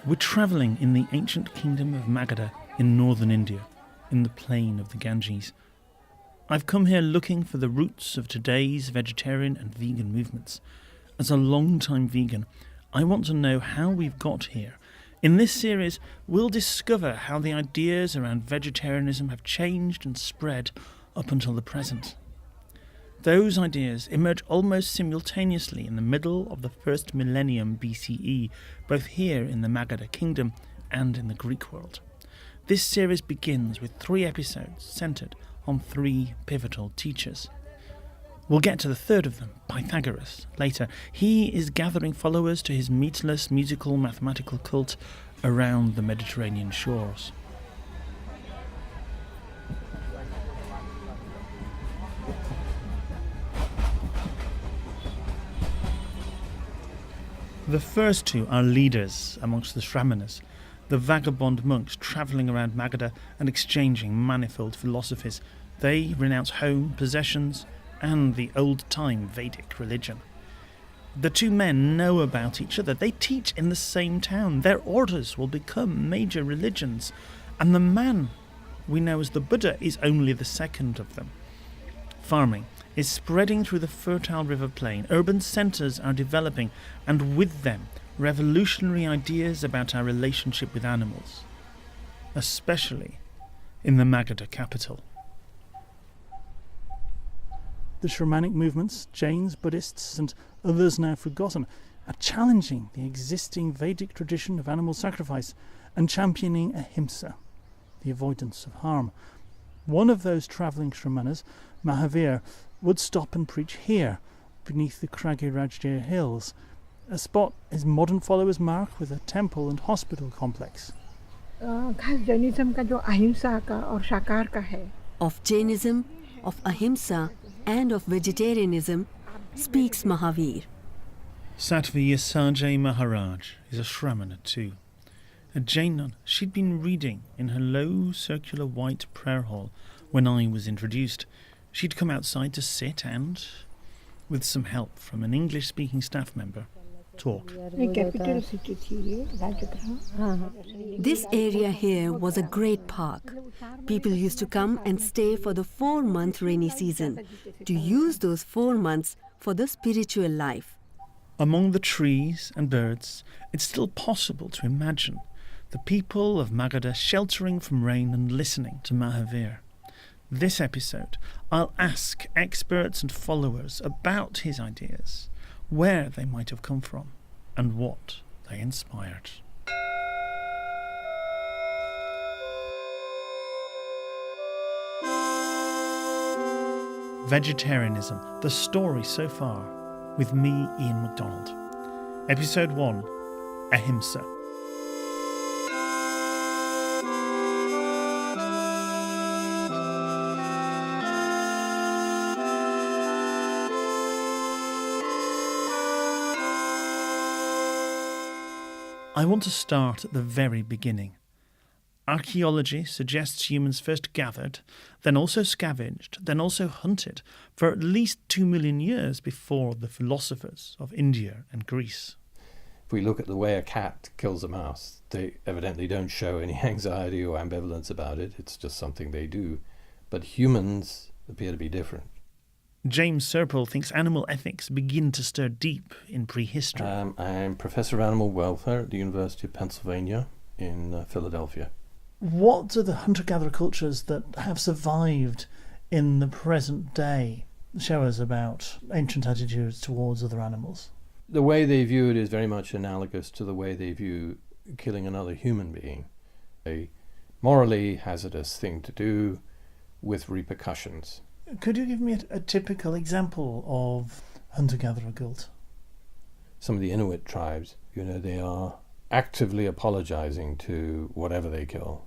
We're travelling in the ancient kingdom of Magadha in northern India, in the plain of the Ganges. I've come here looking for the roots of today's vegetarian and vegan movements. As a long-time vegan, I want to know how we've got here. In this series, we'll discover how the ideas around vegetarianism have changed and spread up until the present. Those ideas emerge almost simultaneously in the middle of the first millennium BCE, both here in the Magadha kingdom and in the Greek world. This series begins with 3 episodes centred on 3 pivotal teachers. We'll get to the third of them, Pythagoras, later. He is gathering followers to his meatless musical mathematical cult around the Mediterranean shores. The first 2 are leaders amongst the Shramanas, the vagabond monks travelling around Magadha and exchanging manifold philosophies. They renounce home, possessions, and the old-time Vedic religion. The 2 men know about each other. They teach in the same town. Their orders will become major religions. And the man we know as the Buddha is only the second of them. Farming is spreading through the fertile river plain. Urban centres are developing, and with them, revolutionary ideas about our relationship with animals, especially in the Magadha capital. The Shramanic movements, Jains, Buddhists, and others now forgotten, are challenging the existing Vedic tradition of animal sacrifice and championing ahimsa, the avoidance of harm. One of those travelling Shramanas, Mahavir, would stop and preach here, beneath the craggy Rajgir hills, a spot his modern followers mark with a temple and hospital complex. Of Jainism, of ahimsa, and of vegetarianism speaks Mahavir. Sattvi Sanjay Maharaj is a Shramana too. A Jain nun she'd been reading in her low circular white prayer hall when I was introduced. She'd come outside to sit and, with some help from an English-speaking staff member, talk. This area here was a great park. People used to come and stay for the 4-month rainy season, to use those 4 months for the spiritual life. Among the trees and birds, it's still possible to imagine the people of Magadha sheltering from rain and listening to Mahavir. This episode, I'll ask experts and followers about his ideas, where they might have come from, and what they inspired. Vegetarianism, the story so far, with me, Ian MacDonald. Episode 1, Ahimsa. I want to start at the very beginning. Archaeology suggests humans first gathered, then also scavenged, then also hunted for at least 2 million years before the philosophers of India and Greece. If we look at the way a cat kills a mouse, they evidently don't show any anxiety or ambivalence about it. It's just something they do. But humans appear to be different. James Serpell thinks animal ethics begin to stir deep in prehistory. I'm Professor of Animal Welfare at the University of Pennsylvania in Philadelphia. What are the hunter-gatherer cultures that have survived in the present day? Show us about ancient attitudes towards other animals. The way they view it is very much analogous to the way they view killing another human being. A morally hazardous thing to do with repercussions. Could you give me a typical example of hunter-gatherer guilt? Some of the Inuit tribes, they are actively apologizing to whatever they kill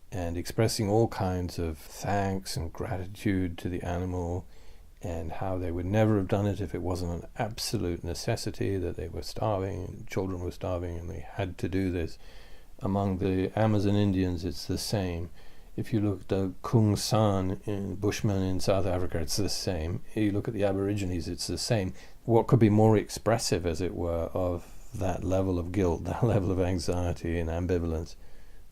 and expressing all kinds of thanks and gratitude to the animal and how they would never have done it if it wasn't an absolute necessity, that they were starving, children were starving, and they had to do this. Among the Amazon Indians, it's the same. If you look at the Kung San Bushmen in South Africa, it's the same. You look at the Aborigines, it's the same. What could be more expressive, as it were, of that level of guilt, that level of anxiety and ambivalence,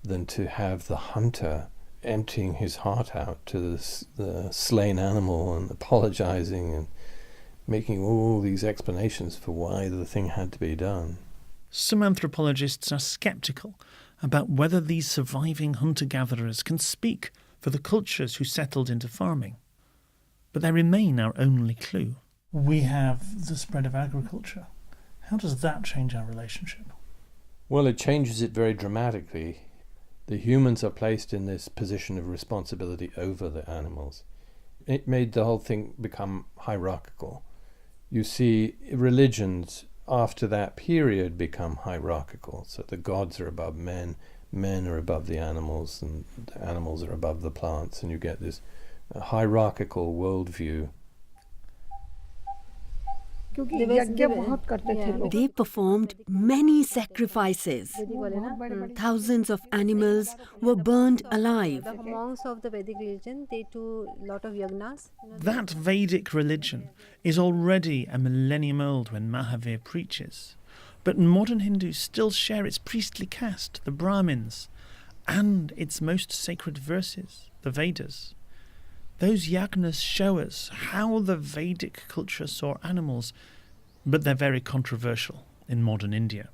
than to have the hunter emptying his heart out to the slain animal and apologizing and making all these explanations for why the thing had to be done. Some anthropologists are sceptical about whether these surviving hunter-gatherers can speak for the cultures who settled into farming. But they remain our only clue. We have the spread of agriculture. How does that change our relationship? Well, it changes it very dramatically. The humans are placed in this position of responsibility over the animals. It made the whole thing become hierarchical. You see, religions after that period become hierarchical. So the gods are above men, men are above the animals, and the animals are above the plants, and you get this hierarchical worldview. They performed many sacrifices. Thousands of animals were burned alive. The monks of the Vedic religion, they do a lot of yagnas. That Vedic religion is already a millennium old when Mahavir preaches. But modern Hindus still share its priestly caste, the Brahmins, and its most sacred verses, the Vedas. Those yagnas show us how the Vedic culture saw animals, but they're very controversial in modern India.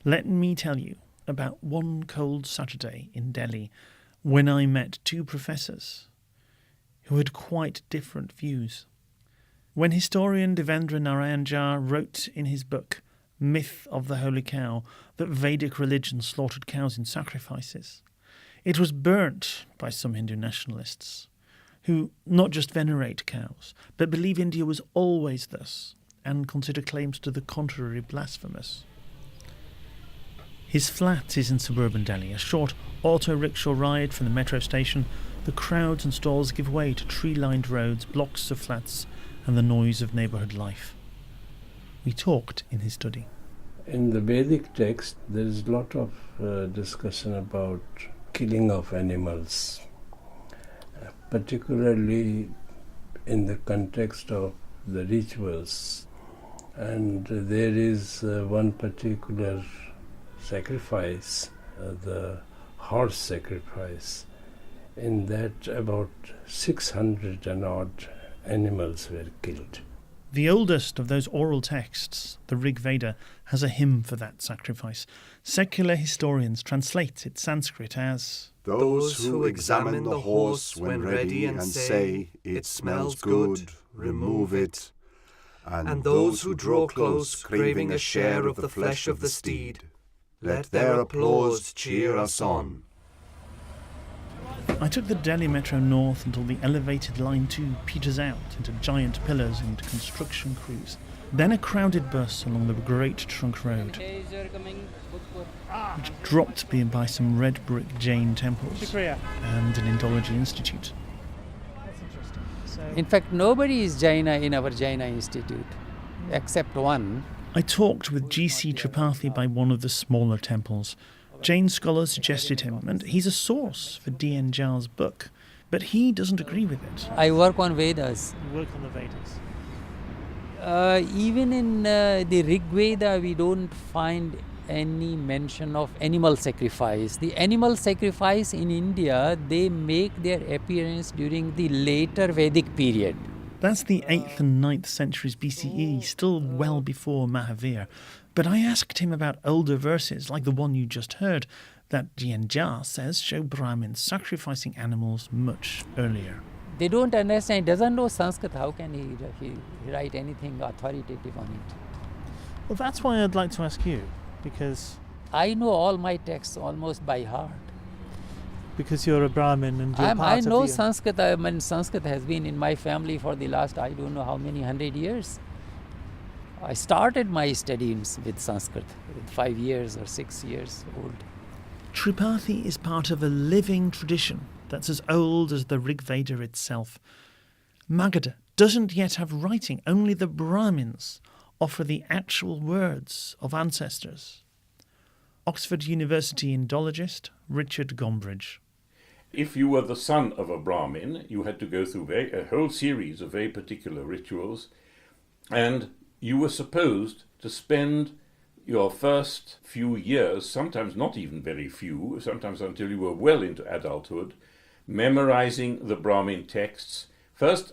Let me tell you about one cold Saturday in Delhi when I met two professors who had quite different views. When historian Devendra Narayan Jha wrote in his book Myth of the Holy Cow that Vedic religion slaughtered cows in sacrifices, it was burnt by some Hindu nationalists who not just venerate cows, but believe India was always thus, and consider claims to the contrary blasphemous. His flat is in suburban Delhi, a short auto-rickshaw ride from the metro station. The crowds and stalls give way to tree-lined roads, blocks of flats, and the noise of neighbourhood life. We talked in his study. In the Vedic text, there is a lot of discussion about killing of animals, particularly in the context of the rituals. And there is one particular sacrifice, the horse sacrifice, in that about 600 and odd animals were killed. The oldest of those oral texts, the Rig Veda, has a hymn for that sacrifice. Secular historians translate its Sanskrit as Those who examine the horse when ready and say, "It smells good, remove it." And those who draw close, craving a share of the flesh of the steed, let their applause cheer us on. I took the Delhi Metro north until the elevated Line 2 peters out into giant pillars and construction crews. Then a crowded bus along the Great Trunk Road, which dropped me by some red brick Jain temples and an Indology institute. In fact, nobody is Jaina in our Jaina Institute, except one. I talked with G.C. Tripathi by one of the smaller temples. Jain scholars suggested him, and he's a source for D.N. Jha's book. But he doesn't agree with it. I work on Vedas. You work on the Vedas. Even in the Rig Veda, we don't find any mention of animal sacrifice. The animal sacrifice in India, they make their appearance during the later Vedic period. That's the 8th and 9th centuries BCE, still well before Mahavir. But I asked him about older verses, like the one you just heard, that D.N. Jha says show Brahmins sacrificing animals much earlier. They don't understand, doesn't know Sanskrit, how can he write anything authoritative on it? Well, that's why I'd like to ask you, because... I know all my texts almost by heart. Because you're a Brahmin and you're part I know of the... Sanskrit, Sanskrit has been in my family for the last, I don't know how many 100 years. I started my studies with Sanskrit with 5 years or 6 years old. Tripathi is part of a living tradition that's as old as the Rig Veda itself. Magadha doesn't yet have writing, only the Brahmins offer the actual words of ancestors. Oxford University Indologist Richard Gombrich. If you were the son of a Brahmin, you had to go through a whole series of very particular rituals, and you were supposed to spend your first few years, sometimes not even very few, sometimes until you were well into adulthood, memorizing the Brahmin texts. First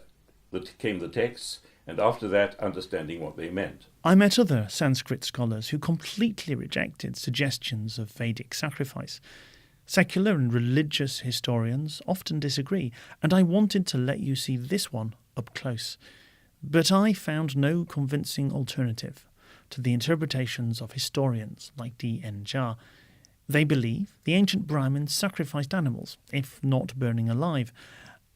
came the texts, and after that, understanding what they meant. I met other Sanskrit scholars who completely rejected suggestions of Vedic sacrifice. Secular and religious historians often disagree, and I wanted to let you see this one up close. But I found no convincing alternative to the interpretations of historians like D.N. Jha. They believe the ancient Brahmins sacrificed animals, if not burning alive,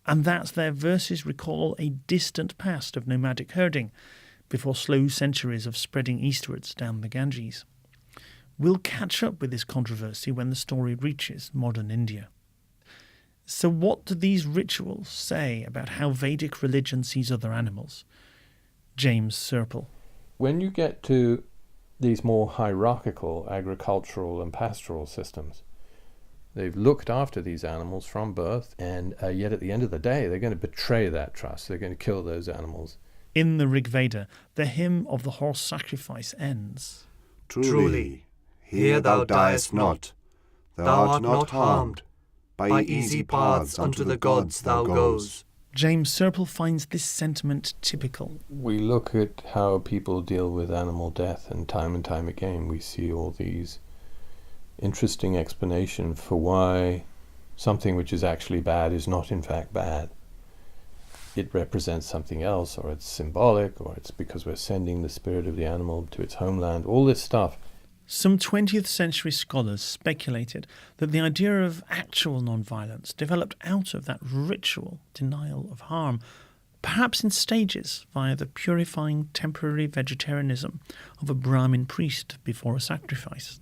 and that their verses recall a distant past of nomadic herding, before slow centuries of spreading eastwards down the Ganges. We'll catch up with this controversy when the story reaches modern India. So what do these rituals say about how Vedic religion sees other animals? James Serple. When you get to these more hierarchical agricultural and pastoral systems, they've looked after these animals from birth, and yet at the end of the day, they're going to betray that trust. They're going to kill those animals. In the Rig Veda, the hymn of the horse sacrifice ends. Truly, here thou diest not, thou art not harmed, by easy paths unto the gods thou goes. James Serple finds this sentiment typical. We look at how people deal with animal death, and time again we see all these interesting explanations for why something which is actually bad is not in fact bad. It represents something else, or it's symbolic, or it's because we're sending the spirit of the animal to its homeland, all this stuff. Some 20th century scholars speculated that the idea of actual non-violence developed out of that ritual denial of harm, perhaps in stages via the purifying temporary vegetarianism of a Brahmin priest before a sacrifice.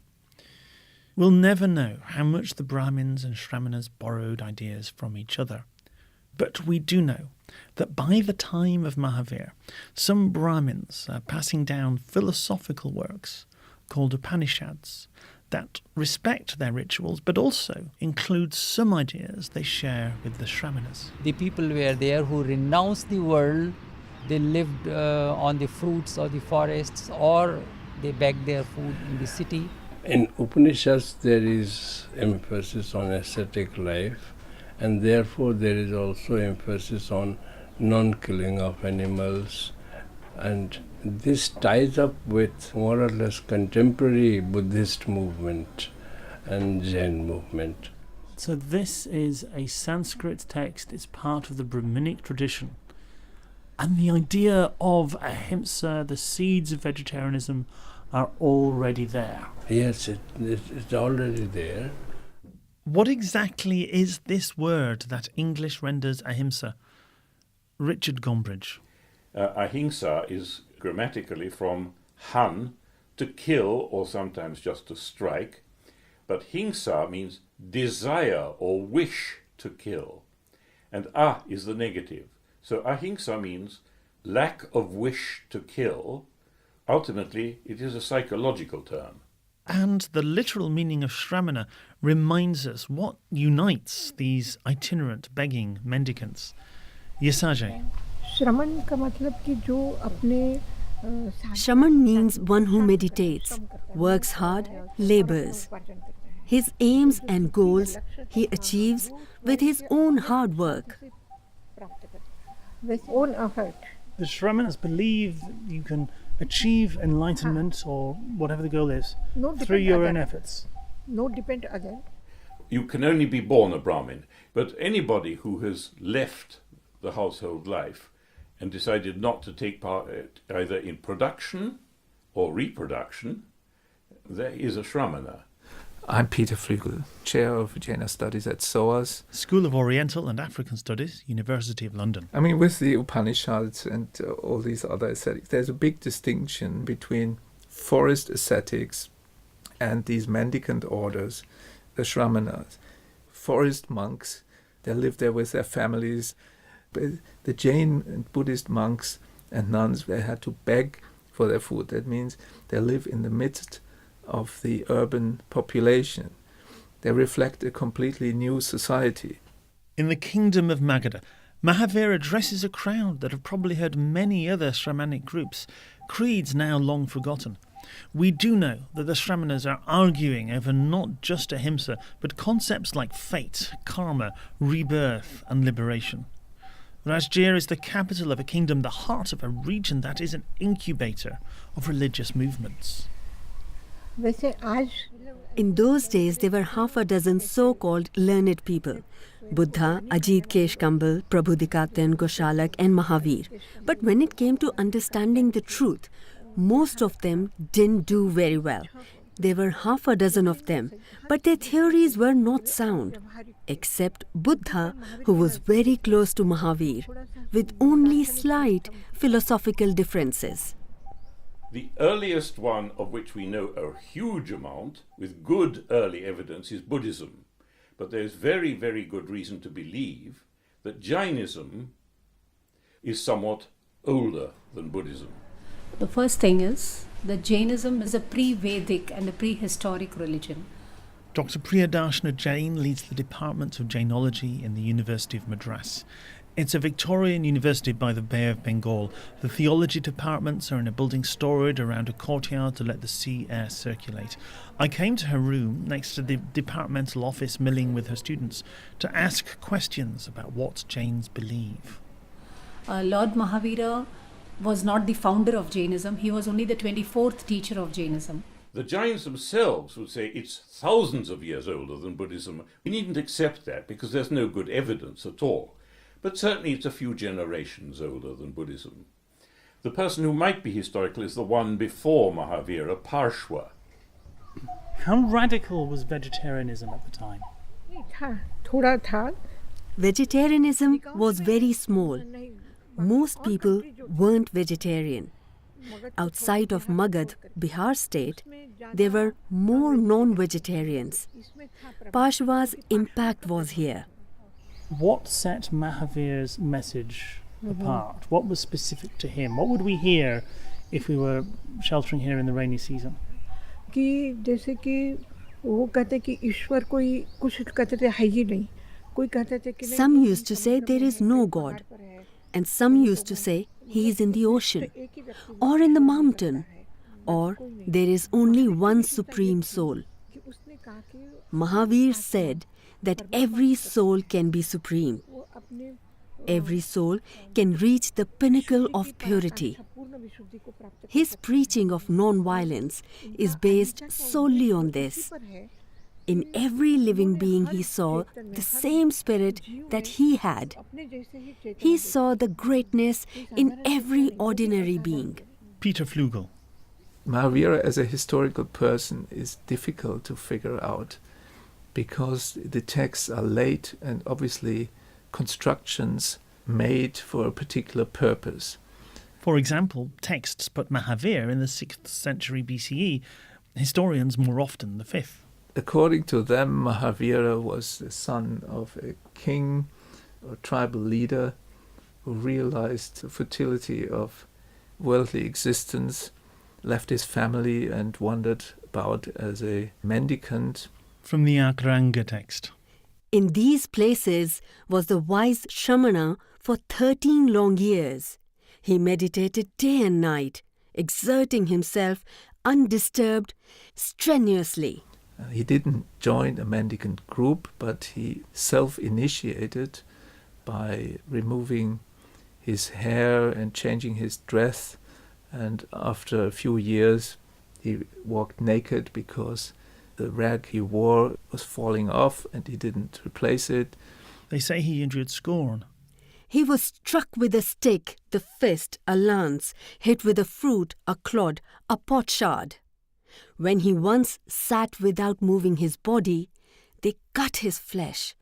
We'll never know how much the Brahmins and Shramanas borrowed ideas from each other. But we do know that by the time of Mahavir, some Brahmins are passing down philosophical works called Upanishads that respect their rituals but also include some ideas they share with the Shramanas. The people were there who renounced the world. They lived on the fruits of the forests, or they begged their food in the city. In Upanishads there is emphasis on ascetic life, and therefore there is also emphasis on non-killing of animals, and this ties up with more or less contemporary Buddhist movement and Zen movement. So this is a Sanskrit text, it's part of the Brahminic tradition. And the idea of ahimsa, the seeds of vegetarianism, are already there. Yes, it's already there. What exactly is this word that English renders ahimsa? Richard Gombrich. Ahimsa is grammatically from han, to kill, or sometimes just to strike. But hingsa means desire or wish to kill. And is the negative. So ahimsa means lack of wish to kill. Ultimately, it is a psychological term. And the literal meaning of Shramana reminds us what unites these itinerant begging mendicants. Yasajay. श्रमण का मतलब कि जो अपने Shaman means one who meditates, works hard, labors. His aims and goals he achieves with his own hard work. with own effort. The Shramanas believe you can achieve enlightenment or whatever the goal is through your own efforts. No depend again. You can only be born a Brahmin, but anybody who has left the household life and decided not to take part either in production or reproduction, there is a Shramana. I'm Peter Flügel, Chair of Jaina Studies at SOAS. School of Oriental and African Studies, University of London. I mean, with the Upanishads and all these other ascetics, there's a big distinction between forest ascetics and these mendicant orders, the Shramanas. Forest monks, they live there with their families. But the Jain and Buddhist monks and nuns, they had to beg for their food. That means they live in the midst of the urban population. They reflect a completely new society. In the kingdom of Magadha, Mahavir addresses a crowd that have probably heard many other Shramanic groups, creeds now long forgotten. We do know that the Shramanas are arguing over not just ahimsa, but concepts like fate, karma, rebirth, and liberation. Rajgir is the capital of a kingdom, the heart of a region that is an incubator of religious movements. In those days, there were half a dozen so-called learned people: Buddha, Ajit Kesh Kambal, Prabhudikatan, Goshalak and Mahavir. But when it came to understanding the truth, most of them didn't do very well. There were half a dozen of them, but their theories were not sound, except Buddha, who was very close to Mahavir, with only slight philosophical differences. The earliest one of which we know a huge amount, with good early evidence, is Buddhism. But there's very, very good reason to believe that Jainism is somewhat older than Buddhism. The first thing is that Jainism is a pre-Vedic and a prehistoric religion. Dr. Priyadarshana Jain leads the Department of Jainology in the University of Madras. It's a Victorian university by the Bay of Bengal. The theology departments are in a building storied around a courtyard to let the sea air circulate. I came to her room next to the departmental office milling with her students to ask questions about what Jains believe. Lord Mahavira was not the founder of Jainism. He was only the 24th teacher of Jainism. The Jains themselves would say it's thousands of years older than Buddhism. We needn't accept that because there's no good evidence at all. But certainly it's a few generations older than Buddhism. The person who might be historical is the one before Mahavira, Parshva. How radical was vegetarianism at the time? Vegetarianism was very small. Most people weren't vegetarian. Outside of Magad, Bihar state, there were more non-vegetarians. Parshva's impact was here. What set Mahavir's message apart? What was specific to him? What would we hear if we were sheltering here in the rainy season? Some used to say there is no God, and some used to say he is in the ocean, or in the mountain, or there is only one supreme soul. Mahavir said that every soul can be supreme. Every soul can reach the pinnacle of purity. His preaching of non-violence is based solely on this. In every living being he saw the same spirit that he had. He saw the greatness in every ordinary being. Peter Flugel. Mahavira as a historical person is difficult to figure out because the texts are late and obviously constructions made for a particular purpose. For example, texts put Mahavir in the 6th century BCE, historians more often the 5th. According to them, Mahavira was the son of a king or tribal leader who realized the futility of worldly existence, left his family and wandered about as a mendicant. From the Akaranga text. In these places was the wise Shramana for 13 long years. He meditated day and night, exerting himself undisturbed, strenuously. He didn't join a mendicant group, but he self-initiated by removing his hair and changing his dress. And after a few years, he walked naked because the rag he wore was falling off and he didn't replace it. They say he endured scorn. He was struck with a stick, the fist, a lance, hit with a fruit, a clod, a potsherd. When he once sat without moving his body, they cut his flesh,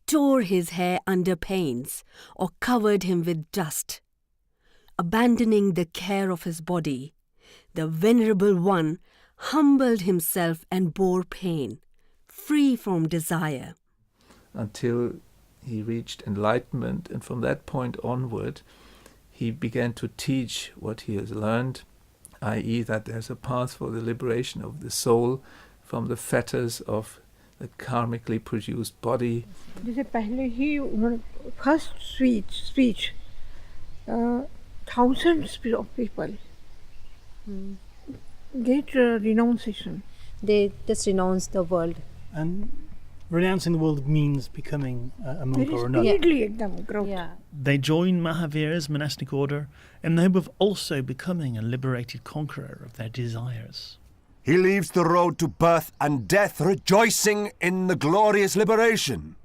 tore his hair under pains, or covered him with dust. Abandoning the care of his body, the Venerable One humbled himself and bore pain, free from desire. Until he reached enlightenment, and from that point onward, he began to teach what he has learned, i.e. that there's a path for the liberation of the soul from the fetters of the karmically produced body. First speech, thousands of people Get renunciation. They just renounce the world. And renouncing the world means becoming a monk or a nun. Yeah. They join Mahavira's monastic order in the hope of also becoming a liberated conqueror of their desires. He leaves the road to birth and death, rejoicing in the glorious liberation.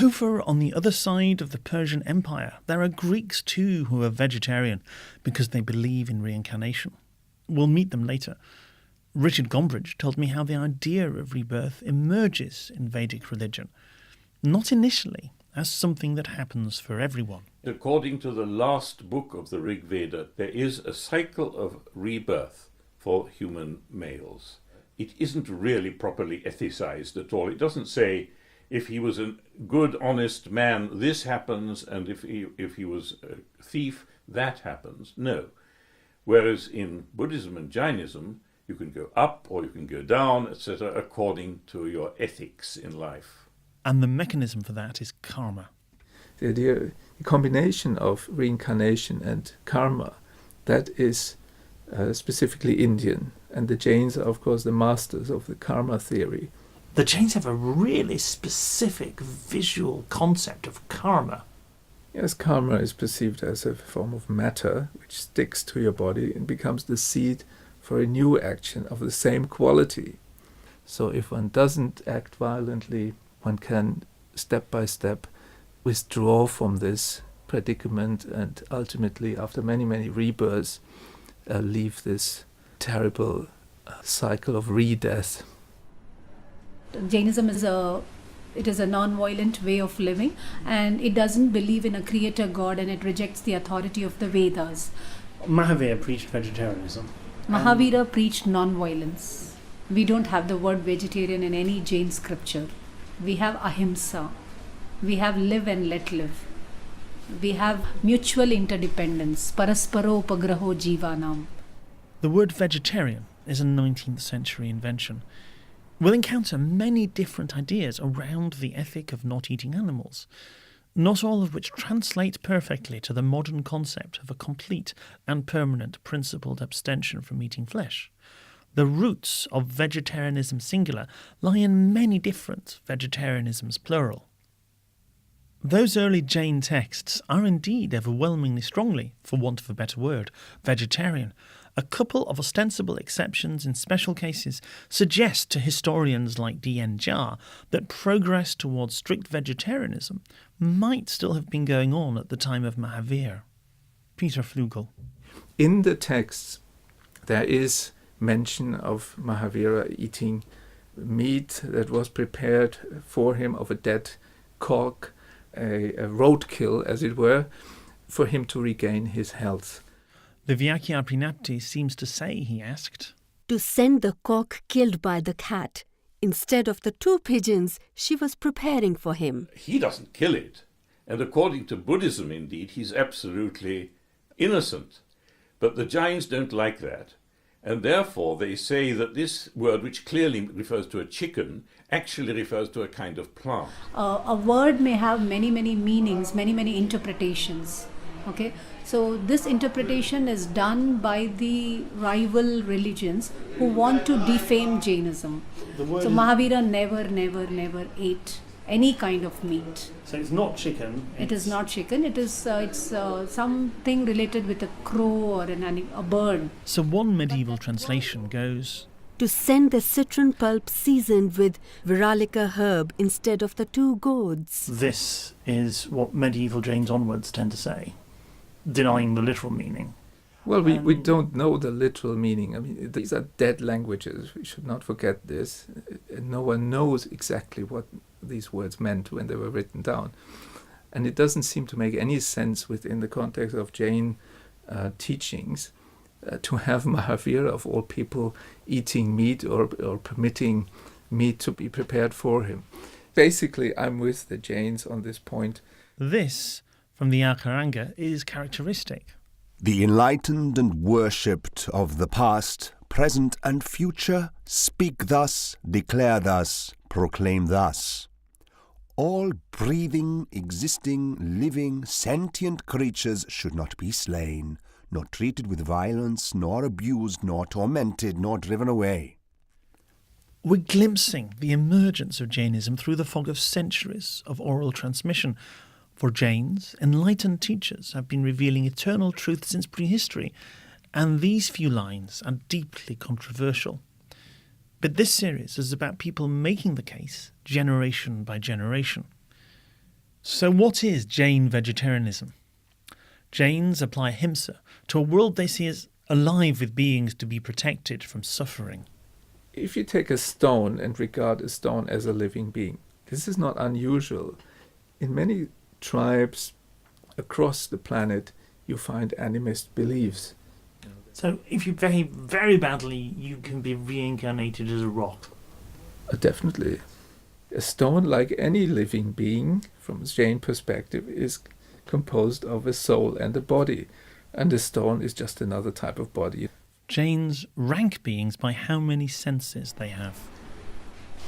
Over on the other side of the Persian Empire, there are Greeks too who are vegetarian because they believe in reincarnation. We'll meet them later. Richard Gombrich told me how the idea of rebirth emerges in Vedic religion, not initially as something that happens for everyone. According to the last book of the Rig Veda, there is a cycle of rebirth for human males. It isn't really properly ethicized at all. It doesn't say if he was a good, honest man, this happens, and if he was a thief, that happens. No. Whereas in Buddhism and Jainism, you can go up or you can go down, etc., according to your ethics in life. And the mechanism for that is karma. The idea, the combination of reincarnation and karma, that is specifically Indian. And the Jains are, of course, the masters of the karma theory. The Jains have a really specific visual concept of karma. Yes, karma is perceived as a form of matter which sticks to your body and becomes the seed for a new action of the same quality. So if one doesn't act violently, one can step by step withdraw from this predicament and ultimately, after many, many rebirths, leave this terrible cycle of re-death. Jainism is a non-violent way of living, and it doesn't believe in a creator god, and it rejects the authority of the Vedas. Mahavira preached vegetarianism. Mahavira preached non-violence. We don't have the word vegetarian in any Jain scripture. We have ahimsa. We have live and let live. We have mutual interdependence. Parasparo upagraho jivanam. The word vegetarian is a 19th century invention. We'll encounter many different ideas around the ethic of not eating animals, not all of which translate perfectly to the modern concept of a complete and permanent principled abstention from eating flesh. The roots of vegetarianism singular lie in many different vegetarianisms plural. Those early Jain texts are indeed overwhelmingly strongly, for want of a better word, vegetarian. A couple of ostensible exceptions in special cases suggest to historians like D.N. Jha that progress towards strict vegetarianism might still have been going on at the time of Mahavir. Peter Flugel. In the texts, there is mention of Mahavira eating meat that was prepared for him of a dead cock, a roadkill, as it were, for him to regain his health. The Vyakhya-Prinapti seems to say, he asked, to send the cock killed by the cat instead of the 2 pigeons she was preparing for him. He doesn't kill it. And according to Buddhism, indeed, he's absolutely innocent. But the Jains don't like that. And therefore they say that this word, which clearly refers to a chicken, actually refers to a kind of plant. A word may have many, many meanings, many, many interpretations. Okay, so this interpretation is done by the rival religions who want to defame Jainism. So Mahavira never ate any kind of meat. So it's not chicken. It is not chicken. It is something related with a crow or a bird. So one medieval translation goes, to send the citron pulp seasoned with Viralica herb instead of the 2 gourds. This is what medieval Jains onwards tend to say, denying the literal meaning. Well, we don't know the literal meaning. I mean, these are dead languages. We should not forget this. No one knows exactly what these words meant when they were written down. And it doesn't seem to make any sense within the context of Jain teachings to have Mahavira, of all people, eating meat or permitting meat to be prepared for him. Basically, I'm with the Jains on this point. This, from the Akaranga, is characteristic. The enlightened and worshipped of the past, present and future speak thus, declare thus, proclaim thus. All breathing, existing, living, sentient creatures should not be slain, nor treated with violence, nor abused, nor tormented, nor driven away. We're glimpsing the emergence of Jainism through the fog of centuries of oral transmission. For Jains, enlightened teachers have been revealing eternal truth since prehistory, and these few lines are deeply controversial. But this series is about people making the case generation by generation. So what is Jain vegetarianism? Jains apply ahimsa to a world they see as alive with beings to be protected from suffering. If you take a stone and regard a stone as a living being, this is not unusual. In many tribes across the planet, you find animist beliefs. So if you behave very badly, you can be reincarnated as a rock. Definitely. A stone, like any living being, from a Jain perspective, is composed of a soul and a body, and a stone is just another type of body. Jains rank beings by how many senses they have.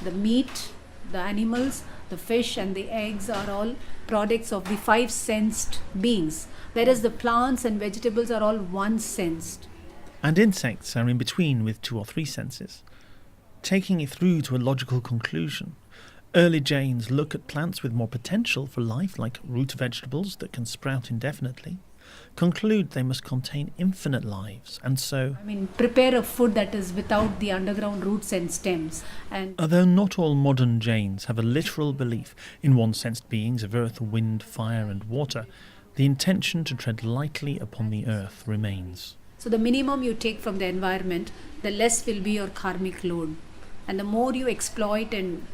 The meat, the animals, the fish and the eggs are all products of the five sensed beings, whereas the plants and vegetables are all one sensed. And insects are in between with 2 or 3 senses. Taking it through to a logical conclusion, early Jains look at plants with more potential for life, like root vegetables that can sprout indefinitely, conclude they must contain infinite lives, and so... prepare a food that is without the underground roots and stems. And although not all modern Jains have a literal belief in one-sensed beings of earth, wind, fire and water, the intention to tread lightly upon the earth remains. so the minimum you take from the environment, the less will be your karmic load. And the more you exploit and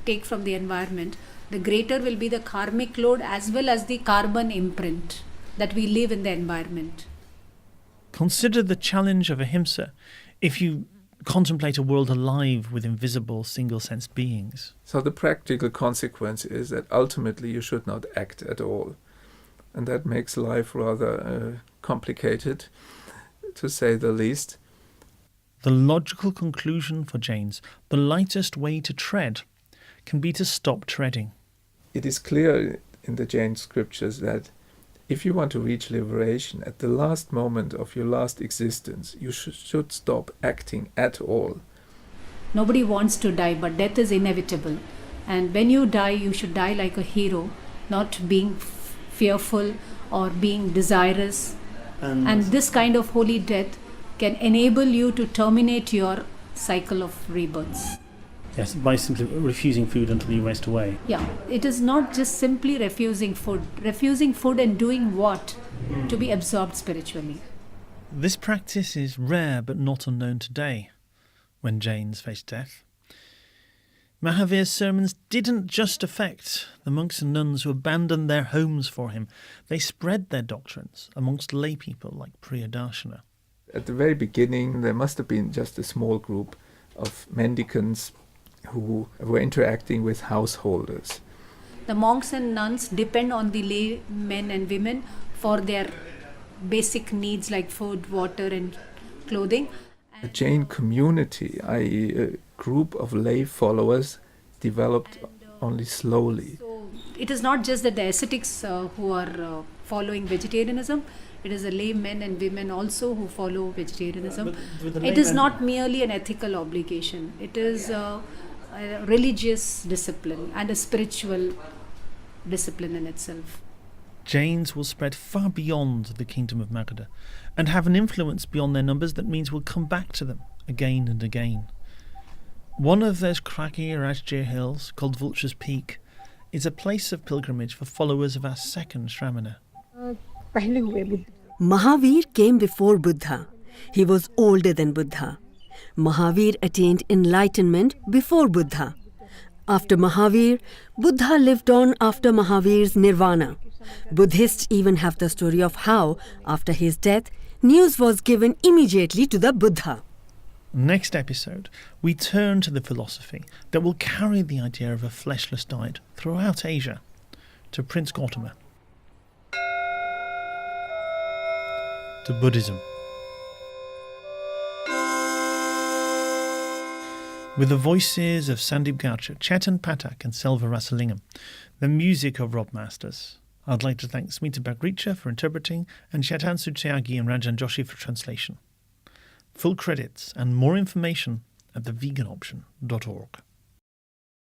take from the environment, the greater will be the karmic load as well as the carbon imprint that we live in the environment. Consider the challenge of ahimsa if you contemplate a world alive with invisible single-sensed beings. So the practical consequence is that ultimately you should not act at all. And that makes life rather complicated, to say the least. The logical conclusion for Jains, the lightest way to tread, can be to stop treading. It is clear in the Jain scriptures that if you want to reach liberation at the last moment of your last existence, you should stop acting at all. Nobody wants to die, but death is inevitable. And when you die, you should die like a hero, not being fearful or being desirous. And this kind of holy death can enable you to terminate your cycle of rebirths. Yes, by simply refusing food until you waste away. Yeah, it is not just simply refusing food. Refusing food and doing what? To be absorbed spiritually. This practice is rare but not unknown today when Jains face death. Mahavir's sermons didn't just affect the monks and nuns who abandoned their homes for him. They spread their doctrines amongst lay people like Priyadarshana. At the very beginning, there must have been just a small group of mendicants who were interacting with householders. The monks and nuns depend on the lay men and women for their basic needs like food, water and clothing. A Jain community, i.e. a group of lay followers, developed only slowly. So it is not just that the ascetics who are following vegetarianism, it is the lay men and women also who follow vegetarianism. It is not merely an ethical obligation. It is a religious discipline and a spiritual discipline in itself. Jains will spread far beyond the kingdom of Magadha and have an influence beyond their numbers that means we'll come back to them again and again. One of those craggy Rajgir hills, called Vulture's Peak, is a place of pilgrimage for followers of our second Shramana. Mahavir came before Buddha. He was older than Buddha. Mahavir attained enlightenment before Buddha. After Mahavir, Buddha lived on after Mahavir's nirvana. Buddhists even have the story of how, after his death, news was given immediately to the Buddha. Next episode, we turn to the philosophy that will carry the idea of a fleshless diet throughout Asia, to Prince Gautama, to Buddhism. With the voices of Sandeep Gaucher, Chetan Pathak and Selva Rasalingam, the music of Rob Masters. I'd like to thank Smita Bagricha for interpreting and Shatansu Tyagi and Ranjan Joshi for translation. Full credits and more information at theveganoption.org.